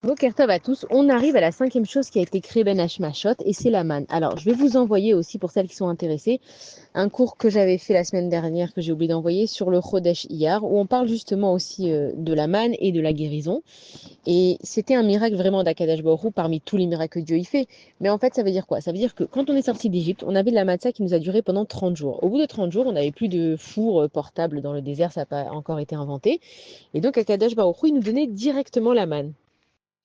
Boker Tov à tous, on arrive à la cinquième chose qui a été créée Ben Hashmashot et c'est la manne. Alors je vais vous envoyer aussi pour celles qui sont intéressées un cours que j'avais fait la semaine dernière que j'ai oublié d'envoyer sur le Chodesh Iyar où on parle justement aussi de la manne et de la guérison. Et c'était un miracle vraiment d'Akadash Baruch Hu parmi tous les miracles que Dieu y fait. Mais en fait ça veut dire quoi? Ça veut dire que quand on est sorti d'Égypte, on avait de la matzah qui nous a duré pendant 30 jours. Au bout de 30 jours, on n'avait plus de four portable dans le désert, ça n'a pas encore été inventé. Et donc Akadash Baruch Hu, il nous donnait directement la manne.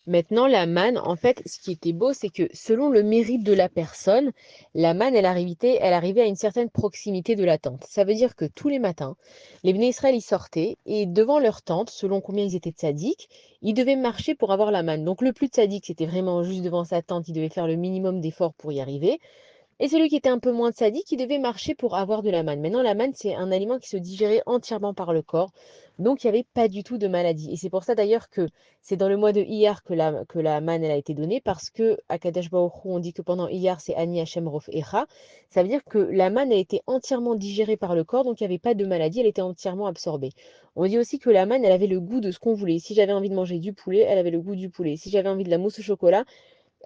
Maintenant, la manne, en fait, ce qui était beau, c'est que selon le mérite de la personne, la manne, elle arrivait à une certaine proximité de la tente. Ça veut dire que tous les matins, les Bnei Israël, ils sortaient et devant leur tente, selon combien ils étaient tzaddik, ils devaient marcher pour avoir la manne. Donc le plus tzaddik, c'était vraiment juste devant sa tente, il devait faire le minimum d'efforts pour y arriver. Et celui qui était un peu moins sadique, il devait marcher pour avoir de la manne. Maintenant, la manne, c'est un aliment qui se digérait entièrement par le corps. Donc, il n'y avait pas du tout de maladie. Et c'est pour ça d'ailleurs que c'est dans le mois de Iyar que la manne elle a été donnée, parce que à Kadesh Baruch Hu, on dit que pendant Iyar, c'est Ani Hashem Rof Echa. Ça veut dire que la manne a été entièrement digérée par le corps, donc il n'y avait pas de maladie, elle était entièrement absorbée. On dit aussi que la manne, elle avait le goût de ce qu'on voulait. Si j'avais envie de manger du poulet, elle avait le goût du poulet. Si j'avais envie de la mousse au chocolat,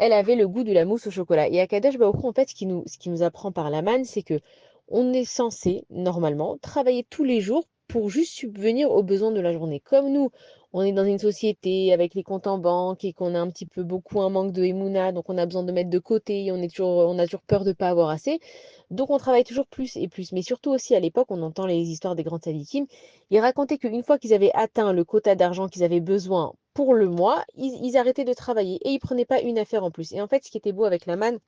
elle avait le goût de la mousse au chocolat. Et Akadosh Baruch Hu, en fait, ce qui nous apprend par la manne, c'est que on est censé, normalement, travailler tous les jours pour juste subvenir aux besoins de la journée. Comme nous, on est dans une société avec les comptes en banque et qu'on a un petit peu beaucoup un manque de Emouna, donc on a besoin de mettre de côté, et on a toujours peur de ne pas avoir assez. Donc on travaille toujours plus et plus. Mais surtout aussi à l'époque, on entend les histoires des grands tzadikim. Ils racontaient qu'une fois qu'ils avaient atteint le quota d'argent qu'ils avaient besoin pour le mois, ils arrêtaient de travailler et ils prenaient pas une affaire en plus. Et en fait, ce qui était beau avec la manne,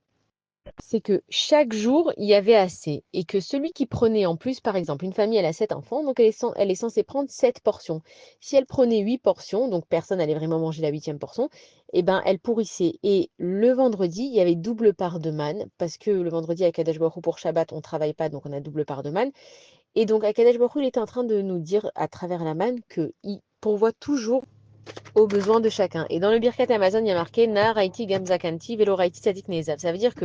c'est que chaque jour, il y avait assez. Et que celui qui prenait en plus, par exemple, une famille, elle a 7 enfants, donc elle est censée prendre 7 portions. Si elle prenait 8 portions, donc personne n'allait vraiment manger la huitième portion, eh ben, elle pourrissait. Et le vendredi, il y avait double part de manne, parce que le vendredi, à Kadesh Baruch Hu, pour Shabbat, on travaille pas, donc on a double part de manne. Et donc, Akadosh Baruch Hu, il était en train de nous dire à travers la manne qu'il pourvoit toujours aux besoins de chacun. Et dans le Birkat Amazon, il y a marqué Na Raiti Gamzakanti Velo Raiti Tzadik Nezav. Ça veut dire que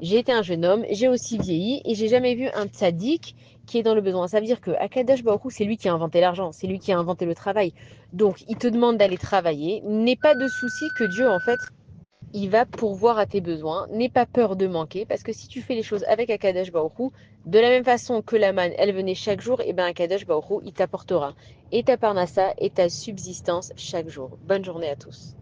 j'ai été un jeune homme, j'ai aussi vieilli et j'ai jamais vu un tzaddik qui est dans le besoin. Ça veut dire que Akadosh Baruch Hu, c'est lui qui a inventé l'argent, c'est lui qui a inventé le travail. Donc, il te demande d'aller travailler. N'aie pas de souci que Dieu, en fait, il va pourvoir à tes besoins. N'aie pas peur de manquer, parce que si tu fais les choses avec Akadosh Baruch Hu, de la même façon que la manne, elle venait chaque jour, et bien Akadosh Baruch Hu, il t'apportera et ta parnassa et ta subsistance chaque jour. Bonne journée à tous.